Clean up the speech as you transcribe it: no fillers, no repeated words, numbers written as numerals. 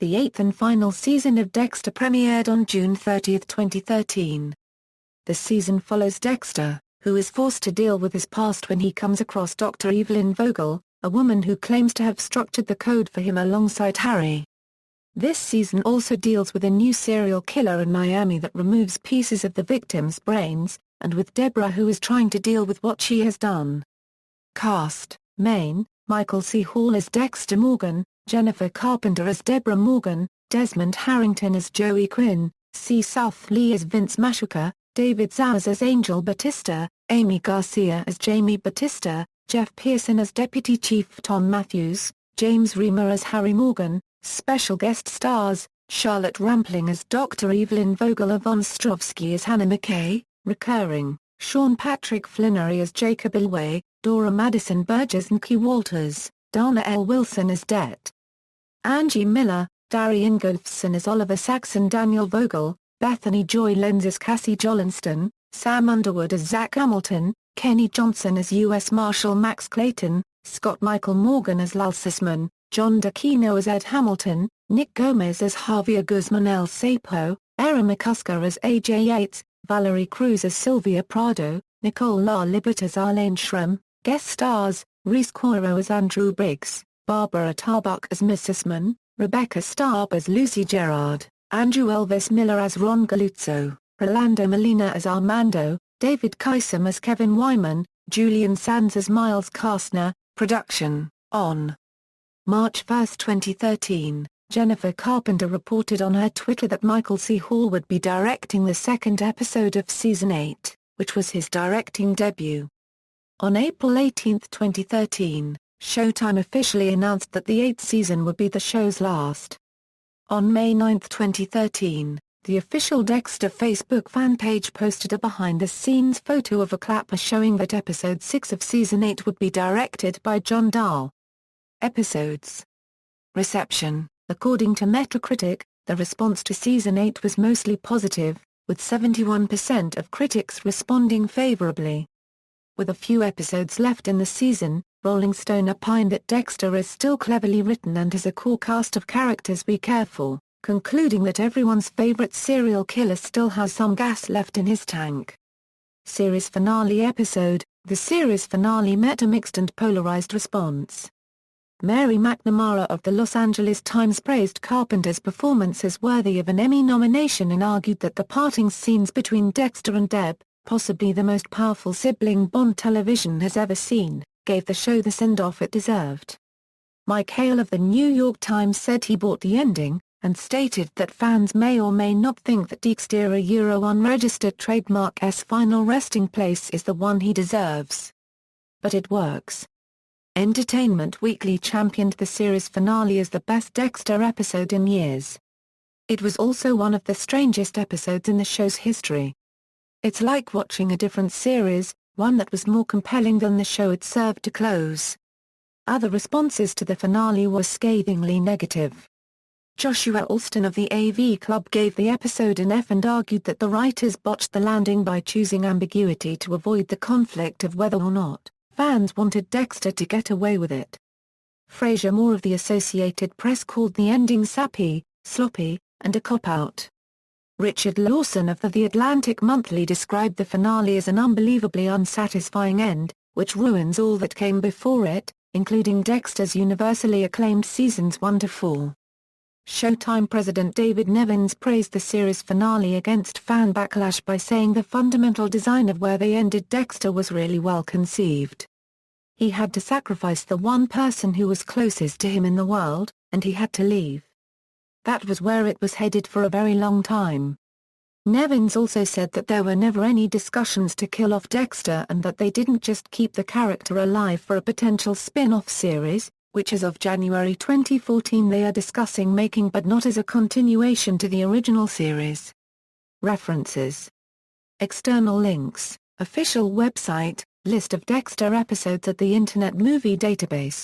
The eighth and final season of Dexter premiered on June 30, 2013. The season follows Dexter, who is forced to deal with his past when he comes across Dr. Evelyn Vogel, a woman who claims to have structured the code for him alongside Harry. This season also deals with a new serial killer in Miami that removes pieces of the victim's brains, and with Debra, who is trying to deal with what she has done. Cast: Maine, Michael C. Hall as Dexter Morgan, Jennifer Carpenter as Debra Morgan, Desmond Harrington as Joey Quinn, C. South Lee as Vince Mashuka, David Zaz as Angel Batista, Amy Garcia as Jamie Batista, Jeff Pearson as Deputy Chief Tom Matthews, James Remar as Harry Morgan. Special guest stars: Charlotte Rampling as Dr. Evelyn Vogel, Yvonne Strovsky as Hannah McKay, recurring, Sean Patrick Flannery as Jacob Ilway, Dora Madison Burgess and Key Walters, Dana L. Wilson as Det. Angie Miller, Darian Goldfson as Oliver Saxon, Daniel Vogel, Bethany Joy Lenz as Cassie Jollinston, Sam Underwood as Zach Hamilton, Kenny Johnson as U.S. Marshal Max Clayton, Scott Michael Morgan as Lal Sisman, John D'Aquino as Ed Hamilton, Nick Gomez as Javier Guzman El Sapo, Erin McCusker as A.J. Yates, Valerie Cruz as Sylvia Prado, Nicole La Libert as Arlene Shrem. Guest stars: Reese Coiro as Andrew Briggs, Barbara Tarbuck as Miss Sisman, Rebecca Starb as Lucy Gerard, Andrew Elvis Miller as Ron Galuzzo, Rolando Molina as Armando, David Kaisom as Kevin Wyman, Julian Sands as Miles Kastner. Production on March 1, 2013, Jennifer Carpenter reported on her Twitter that Michael C. Hall would be directing the second episode of Season 8, which was his directing debut. On April 18, 2013, Showtime officially announced that the eighth season would be the show's last. On May 9, 2013, the official Dexter Facebook fan page posted a behind-the-scenes photo of a clapper showing that Episode 6 of Season 8 would be directed by John Dahl. Episodes. Reception: According to Metacritic, the response to Season 8 was mostly positive, with 71% of critics responding favorably. With a few episodes left in the season, Rolling Stone opined that Dexter is still cleverly written and has a core cast of characters be careful, concluding that everyone's favorite serial killer still has some gas left in his tank. Series finale episode: The series finale met a mixed and polarized response. Mary McNamara of the Los Angeles Times praised Carpenter's performance as worthy of an Emmy nomination and argued that the parting scenes between Dexter and Deb, possibly the most powerful sibling bond television has ever seen, gave the show the send-off it deserved. Mike Hale of the New York Times said he bought the ending, and stated that fans may or may not think that Dexter unregistered trademark's final resting place is the one he deserves. But it works. Entertainment Weekly championed the series finale as the best Dexter episode in years. It was also one of the strangest episodes in the show's history. It's like watching a different series, one that was more compelling than the show it served to close. Other responses to the finale were scathingly negative. Joshua Alston of the AV Club gave the episode an F and argued that the writers botched the landing by choosing ambiguity to avoid the conflict of whether or not fans wanted Dexter to get away with it. Fraser Moore of the Associated Press called the ending sappy, sloppy, and a cop-out. Richard Lawson of The Atlantic Monthly described the finale as an unbelievably unsatisfying end, which ruins all that came before it, including Dexter's universally acclaimed seasons 1 to 4. Showtime president David Nevins praised the series finale against fan backlash by saying the fundamental design of where they ended Dexter was really well conceived. He had to sacrifice the one person who was closest to him in the world, and he had to leave. That was where it was headed for a very long time. Nevins also said that there were never any discussions to kill off Dexter and that they didn't just keep the character alive for a potential spin-off series, which as of January 2014 they are discussing making but not as a continuation to the original series. References. External links, official website, list of Dexter episodes at the Internet Movie Database.